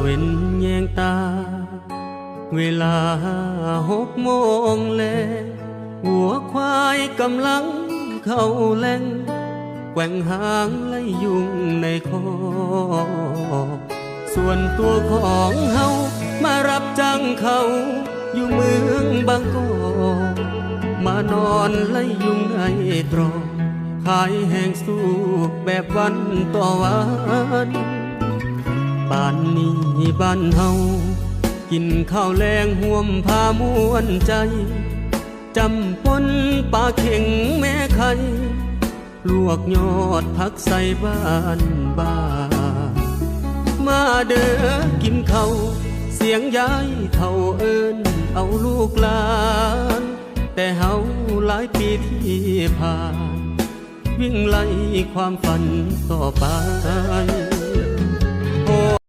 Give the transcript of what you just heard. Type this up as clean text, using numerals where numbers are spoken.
เว้นแยงตาเวลา6 โมงแลงหัวควายกำลังเข้าแหล่งแกว่งหางไล่ยุงในคอกส่วนตัวของเฮามารับจ้างเขาอยู่เมืองบางกอกมานอนไล่ยุงในตรอกขายแห้งสู้แบบวันต่อวันป่านนี้บ้านเฮากินข้าวแลงห่วมผ้ามวนใจจำปนปลาเข่งแม่ไข่ลวกยอดผักใส่บ้านมาเด้อกินข้าวเสียงยายเท่าเอิ้นเอาลูกหลานแต่เฮาหลายปีที่ผ่านวิ่งไล่ความฝันต่อไป